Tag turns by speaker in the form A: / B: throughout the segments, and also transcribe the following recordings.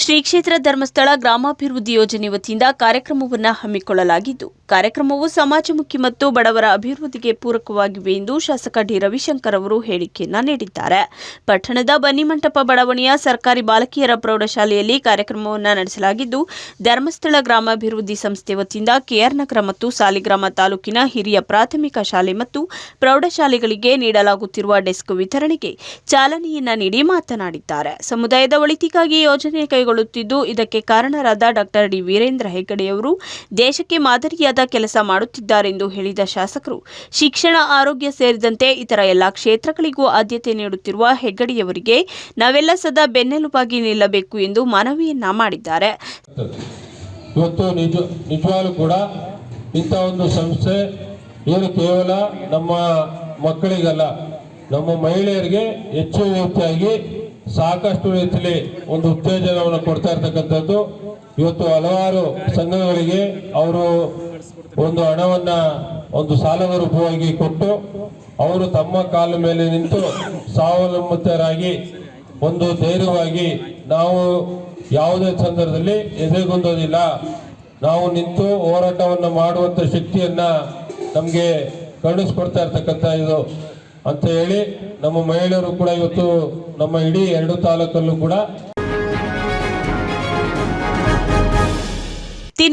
A: ಶ್ರೀ ಕ್ಷೇತ್ರ ಧರ್ಮಸ್ಥಳ ಗ್ರಾಮಾಭಿವೃದ್ಧಿ ಯೋಜನೆ ವತಿಯಿಂದ ಕಾರ್ಯಕ್ರಮವನ್ನು ಹಮ್ಮಿಕೊಳ್ಳಲಾಗಿದ್ದು, ಕಾರ್ಯಕ್ರಮವು ಸಮಾಜಮುಖಿ ಮತ್ತು ಬಡವರ ಅಭಿವೃದ್ಧಿಗೆ ಪೂರಕವಾಗಿವೆ ಎಂದು ಶಾಸಕ ಡಿ ರವಿಶಂಕರ್ ಅವರು ಹೇಳಿಕೆಯನ್ನು ನೀಡಿದ್ದಾರೆ. ಪಟ್ಟಣದ ಬನ್ನಿಮಂಟಪ ಬಡಾವಣೆಯ ಸರ್ಕಾರಿ ಬಾಲಕಿಯರ ಪ್ರೌಢಶಾಲೆಯಲ್ಲಿ ಕಾರ್ಯಕ್ರಮವನ್ನು ನಡೆಸಲಾಗಿದ್ದು, ಧರ್ಮಸ್ಥಳ ಗ್ರಾಮಾಭಿವೃದ್ಧಿ ಸಂಸ್ಥೆ ವತಿಯಿಂದ ಕೆಆರ್ ನಗರ ಮತ್ತು ಸಾಲಿಗ್ರಾಮ ತಾಲೂಕಿನ ಹಿರಿಯ ಪ್ರಾಥಮಿಕ ಶಾಲೆ ಮತ್ತು ಪ್ರೌಢಶಾಲೆಗಳಿಗೆ ನೀಡಲಾಗುತ್ತಿರುವ ಡೆಸ್ಕ್ ವಿತರಣೆಗೆ ಚಾಲನೆಯನ್ನ ನೀಡಿ ಮಾತನಾಡಿದ್ದಾರೆ. ಸಮುದಾಯದ ಒಳಿತಿಗಾಗಿ ಯೋಜನೆ ಕೈಗೊಳ್ಳುತ್ತಿದ್ದು, ಇದಕ್ಕೆ ಕಾರಣರಾದ ಡಾಕ್ಟರ್ ಡಿ ವೀರೇಂದ್ರ ಹೆಗ್ಗಡೆಯವರು ದೇಶಕ್ಕೆ ಮಾದರಿಯಾದ ಕೆಲಸ ಮಾಡುತ್ತಿದ್ದಾರೆ ಎಂದು ಹೇಳಿದ ಶಾಸಕರು, ಶಿಕ್ಷಣ, ಆರೋಗ್ಯ ಸೇರಿದಂತೆ ಇತರ ಎಲ್ಲ ಕ್ಷೇತ್ರಗಳಿಗೂ ಆದ್ಯತೆ ನೀಡುತ್ತಿರುವ ಹೆಗ್ಗಡೆಯವರಿಗೆ ನಾವೆಲ್ಲ ಸದಾ ಬೆನ್ನೆಲುಬಾಗಿ ನಿಲ್ಲಬೇಕು ಎಂದು ಮನವಿಯನ್ನ ಮಾಡಿದ್ದಾರೆ.
B: ಇವತ್ತು ನಿಜವಾಗ್ಲೂ ಕೂಡ ಇಂಥ ಒಂದು ಸಂಸ್ಥೆ ಏನು ಕೇವಲ ನಮ್ಮ ಮಕ್ಕಳಿಗಲ್ಲ, ನಮ್ಮ ಮಹಿಳೆಯರಿಗೆ ಹೆಚ್ಚಾಗಿ ಸಾಕಷ್ಟು ರೀತಿಯಲ್ಲಿ ಒಂದು ಉತ್ತೇಜನವನ್ನು ಕೊಡ್ತಾ ಇರ್ತಕ್ಕಂಥದ್ದು. ಇವತ್ತು ಹಲವಾರು ಸಂಘಗಳಿಗೆ ಅವರು ಒಂದು ಹಣವನ್ನ ಒಂದು ಸಾಲದ ರೂಪವಾಗಿ ಕೊಟ್ಟು ಅವರು ತಮ್ಮ ಕಾಲ ಮೇಲೆ ನಿಂತು ಸ್ವಾವಲಂಬಿತರಾಗಿ ಒಂದು ಧೈರ್ಯವಾಗಿ ನಾವು ಯಾವುದೇ ಸಂದರ್ಭದಲ್ಲಿ ಎದೆಗುಂದೋದಿಲ್ಲ, ನಾವು ನಿಂತು ಹೋರಾಟವನ್ನು ಮಾಡುವಂತ ಶಕ್ತಿಯನ್ನ ನಮಗೆ ಕರುಣಿಸ್ಕೊಡ್ತಾ ಇರ್ತಕ್ಕಂಥ ಇದು ಅಂತ ಹೇಳಿ ನಮ್ಮ ಮಹಿಳೆಯರು ಕೂಡ ಇವತ್ತು ನಮ್ಮ ಇಡೀ 2 ತಾಲೂಕಲ್ಲೂ ಕೂಡ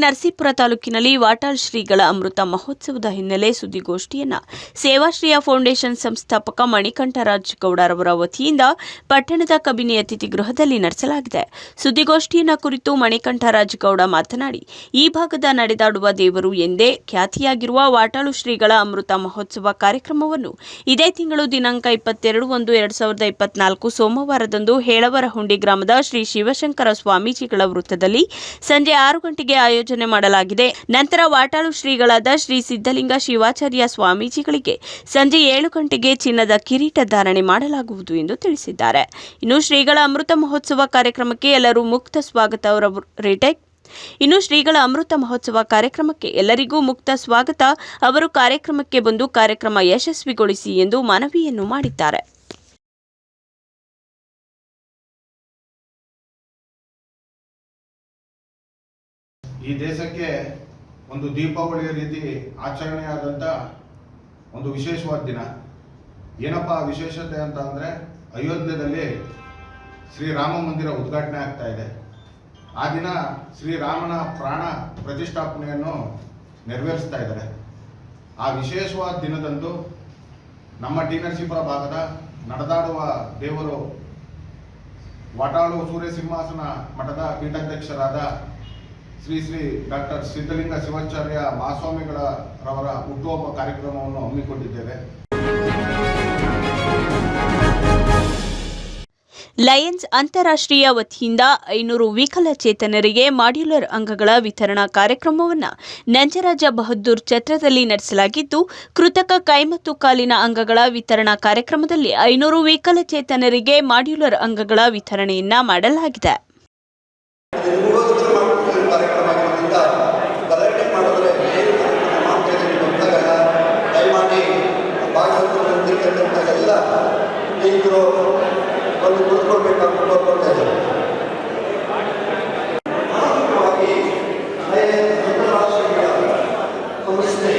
A: ನರಸೀಪುರ ತಾಲೂಕಿನಲ್ಲಿ ವಾಟಾಳ್ ಶ್ರೀಗಳ ಅಮೃತ ಮಹೋತ್ಸವದ ಹಿನ್ನೆಲೆ ಸುದ್ದಿಗೋಷ್ಠಿಯನ್ನ ಸೇವಾಶ್ರೀಯ ಫೌಂಡೇಶನ್ ಸಂಸ್ಥಾಪಕ ಮಣಿಕಂಠರಾಜ್ ಗೌಡರವರ ವತಿಯಿಂದ ಪಟ್ಟಣದ ಕಬಿನಿ ಅತಿಥಿ ಗೃಹದಲ್ಲಿ ನಡೆಸಲಾಗಿದೆ. ಸುದ್ದಿಗೋಷ್ಠಿಯನ್ನ ಕುರಿತು ಮಣಿಕಂಠರಾಜ್ ಗೌಡ ಮಾತನಾಡಿ, ಈ ಭಾಗದ ನಡೆದಾಡುವ ದೇವರು ಎಂದೇ ಖ್ಯಾತಿಯಾಗಿರುವ ವಾಟಾಳು ಶ್ರೀಗಳ ಅಮೃತ ಮಹೋತ್ಸವ ಕಾರ್ಯಕ್ರಮವನ್ನು ಇದೇ ತಿಂಗಳು ದಿನಾಂಕ 22/1/2024 ಸೋಮವಾರದಂದು ಹೇಳವರಹುಂಡಿ ಗ್ರಾಮದ ಶ್ರೀ ಶಿವಶಂಕರ ಸ್ವಾಮೀಜಿಗಳ ವೃತ್ತದಲ್ಲಿ ಸಂಜೆ 6 ಗಂಟೆಗೆ ಆಯೋಜನೆ ಮಾಡಲಾಗಿದೆ. ನಂತರ ವಾಟಾಳು ಶ್ರೀಗಳಾದ ಶ್ರೀ ಸಿದ್ದಲಿಂಗ ಶಿವಾಚಾರ್ಯ ಸ್ವಾಮೀಜಿಗಳಿಗೆ ಸಂಜೆ 7 ಗಂಟೆಗೆ ಚಿನ್ನದ ಕಿರೀಟ ಧಾರಣೆ ಮಾಡಲಾಗುವುದು ಎಂದು ತಿಳಿಸಿದ್ದಾರೆ. ಇನ್ನು ಶ್ರೀಗಳ ಅಮೃತ ಮಹೋತ್ಸವ ಕಾರ್ಯಕ್ರಮಕ್ಕೆ ಎಲ್ಲರೂ ಮುಕ್ತ ಸ್ವಾಗತ ಶ್ರೀಗಳ ಅಮೃತ ಮಹೋತ್ಸವ ಕಾರ್ಯಕ್ರಮಕ್ಕೆ ಎಲ್ಲರಿಗೂ ಮುಕ್ತ ಸ್ವಾಗತ. ಅವರು ಕಾರ್ಯಕ್ರಮಕ್ಕೆ ಬಂದು ಕಾರ್ಯಕ್ರಮ ಯಶಸ್ವಿಗೊಳಿಸಿ ಎಂದು ಮನವಿಯನ್ನು ಮಾಡಿದ್ದಾರೆ.
C: ಈ ದೇಶಕ್ಕೆ ಒಂದು ದೀಪಾವಳಿಯ ರೀತಿ ಆಚರಣೆಯಾದಂಥ ಒಂದು ವಿಶೇಷವಾದ ದಿನ. ಏನಪ್ಪ ವಿಶೇಷತೆ ಅಂತ ಅಂದರೆ, ಅಯೋಧ್ಯೆಯಲ್ಲಿ ಶ್ರೀರಾಮ ಮಂದಿರ ಉದ್ಘಾಟನೆ ಆಗ್ತಾ ಇದೆ. ಆ ದಿನ ಶ್ರೀರಾಮನ ಪ್ರಾಣ ಪ್ರತಿಷ್ಠಾಪನೆಯನ್ನು ನೆರವೇರಿಸ್ತಾ ಇದ್ದಾರೆ. ಆ ವಿಶೇಷವಾದ ದಿನದಂದು ನಮ್ಮ ಟಿ ನರಸೀಪುರ ಭಾಗದ ನಡೆದಾಡುವ ದೇವರು ವಾಟಾಳು ಸೂರ್ಯ ಸಿಂಹಾಸನ ಮಠದ ಪೀಠಾಧ್ಯಕ್ಷರಾದ ಶ್ರೀ ಡಾಕ್ಟರ್ ಸಿದ್ದಲಿಂಗ ಶಿವಾಚಾರ್ಯ ಮಹಾಸ್ವಾಮಿಗಳವರ ಹುಟ್ಟುಹಬ್ಬ ಕಾರ್ಯಕ್ರಮವನ್ನು ಹಮ್ಮಿಕೊಂಡಿದ್ದೇವೆ.
A: ಲಯನ್ಸ್ ಅಂತಾರಾಷ್ಟ್ರೀಯ ವತಿಯಿಂದ 500 ವಿಕಲಚೇತನರಿಗೆ ಮಾಡ್ಯುಲರ್ ಅಂಗಗಳ ವಿತರಣಾ ಕಾರ್ಯಕ್ರಮವನ್ನು ನಂಜರಾಜ ಬಹದ್ದೂರ್ ಛತ್ರದಲ್ಲಿ ನಡೆಸಲಾಗಿದ್ದು, ಕೃತಕ ಕೈ ಮತ್ತು ಕಾಲಿನ ಅಂಗಗಳ ವಿತರಣಾ ಕಾರ್ಯಕ್ರಮದಲ್ಲಿ 500 ವಿಕಲಚೇತನರಿಗೆ ಮಾಡ್ಯುಲರ್ ಅಂಗಗಳ ವಿತರಣೆಯನ್ನ ಮಾಡಲಾಗಿದೆ.
D: ಒಂದು ಕುತ್ಕೊಳ್ಬೇಕಾಗಿ ಕೋರ್ಕೊಳ್ತಾ ಇದ್ದಾರೆ. ಸಂಸ್ಥೆ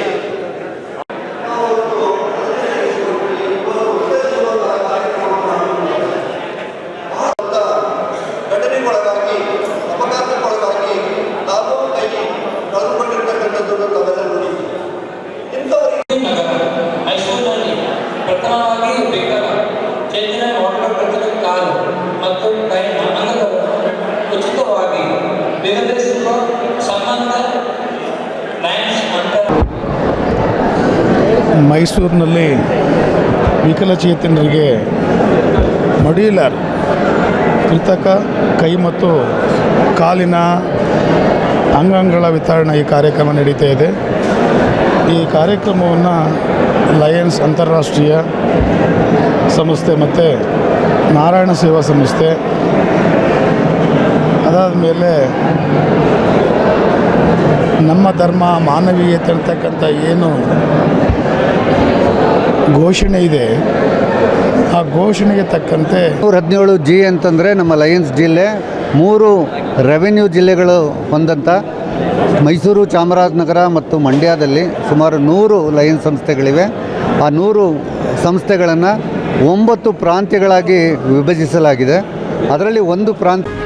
D: ಘಟನೆಗೊಳಗಾಗಿ ಅಪಘಾತಕ್ಕೊಳಗಾಗಿ ನಾವು ಕೈ ಕಳೆದುಕೊಂಡಿರ್ತಕ್ಕಂಥದ್ದು ತಾವೆಲ್ಲ ನೋಡಿ. ಇಂಥವರಿಗೆ
E: ಪ್ರಥಮವಾಗಿ ಬೇಕಾದ ಚೇತನ ನೋಡಲ್ಪಟ್ಟಿದ್ದ ಕಾಲು ಮತ್ತು ಕೈ ಅಂಗಗಳನ್ನು ಉಚಿತವಾಗಿ ಬೆಂಬಲಿಸುವ ಸಂಬಂಧ
F: ಮೈಸೂರಿನಲ್ಲಿ ವಿಕಲಚೇತನರಿಗೆ ಮಾಡ್ಯುಲರ್ ಕೃತಕ ಕೈ ಮತ್ತು ಕಾಲಿನ ಅಂಗಾಂಗಗಳ ವಿತರಣೆ ಈ ಕಾರ್ಯಕ್ರಮ ನಡೀತಾ ಇದೆ. ಈ ಕಾರ್ಯಕ್ರಮವನ್ನು ಲಯನ್ಸ್ ಅಂತಾರಾಷ್ಟ್ರೀಯ ಸಂಸ್ಥೆ ಮತ್ತು ನಾರಾಯಣ ಸೇವಾ ಸಂಸ್ಥೆ, ಅದಾದ ಮೇಲೆ ನಮ್ಮ ಧರ್ಮ ಮಾನವೀಯತೆ ಅಂತಕ್ಕಂಥ ಏನು ಘೋಷಣೆ ಇದೆ, ಆ ಘೋಷಣೆಗೆ ತಕ್ಕಂತೆ
G: 17G ಅಂತಂದರೆ ನಮ್ಮ ಲಯನ್ಸ್ ಜಿಲ್ಲೆ 3 ರೆವೆನ್ಯೂ ಜಿಲ್ಲೆಗಳು ಹೊಂದಂಥ ಮೈಸೂರು, ಚಾಮರಾಜನಗರ ಮತ್ತು ಮಂಡ್ಯದಲ್ಲಿ ಸುಮಾರು 100 ಲಯನ್ಸ್ ಸಂಸ್ಥೆಗಳಿವೆ. ಆ 100 ಸಂಸ್ಥೆಗಳನ್ನು 9 ಪ್ರಾಂತ್ಯಗಳಾಗಿ ವಿಭಜಿಸಲಾಗಿದೆ. ಅದರಲ್ಲಿ ಒಂದು ಪ್ರಾಂತ್ಯ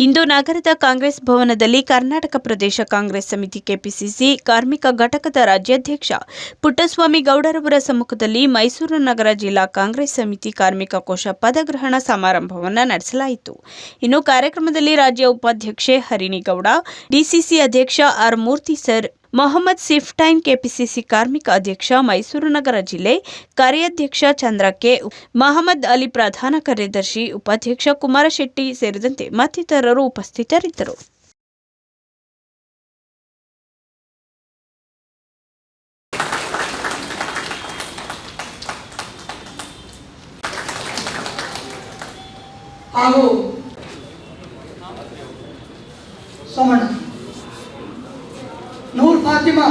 A: ಇಂದು ನಗರದ ಕಾಂಗ್ರೆಸ್ ಭವನದಲ್ಲಿ ಕರ್ನಾಟಕ ಪ್ರದೇಶ ಕಾಂಗ್ರೆಸ್ ಸಮಿತಿ ಕೆಪಿಸಿಸಿ ಕಾರ್ಮಿಕ ಘಟಕದ ರಾಜ್ಯಾಧ್ಯಕ್ಷ ಪುಟ್ಟಸ್ವಾಮಿ ಗೌಡರವರ ಸಮ್ಮುಖದಲ್ಲಿ ಮೈಸೂರು ನಗರ ಜಿಲ್ಲಾ ಕಾಂಗ್ರೆಸ್ ಸಮಿತಿ ಕಾರ್ಮಿಕ ಕೋಶ ಪದಗ್ರಹಣ ಸಮಾರಂಭವನ್ನು ನಡೆಸಲಾಯಿತು. ಇನ್ನು ಕಾರ್ಯಕ್ರಮದಲ್ಲಿ ರಾಜ್ಯ ಉಪಾಧ್ಯಕ್ಷೆ ಹರಿಣಿಗೌಡ, ಡಿಸಿಸಿ ಅಧ್ಯಕ್ಷ ಆರ್ ಮೂರ್ತಿ ಸರ್, ಮೊಹಮ್ಮದ್ ಸಿಫ್ಟೈನ್, ಕೆಪಿಸಿಸಿ ಕಾರ್ಮಿಕ ಅಧ್ಯಕ್ಷ ಮೈಸೂರು ನಗರ ಜಿಲ್ಲೆ, ಕಾರ್ಯಾಧ್ಯಕ್ಷ ಚಂದ್ರ ಕೆ, ಮಹಮ್ಮದ್ ಅಲಿ, ಪ್ರಧಾನ ಕಾರ್ಯದರ್ಶಿ ಉಪಾಧ್ಯಕ್ಷ ಕುಮಾರಶೆಟ್ಟಿ ಸೇರಿದಂತೆ ಮತ್ತಿತರರು ಉಪಸ್ಥಿತರಿದ್ದರು.
H: ಹಾಗೂ ಸೋಮಣ್ಣ, ನೂರ್ ಫಾತಿಮಾ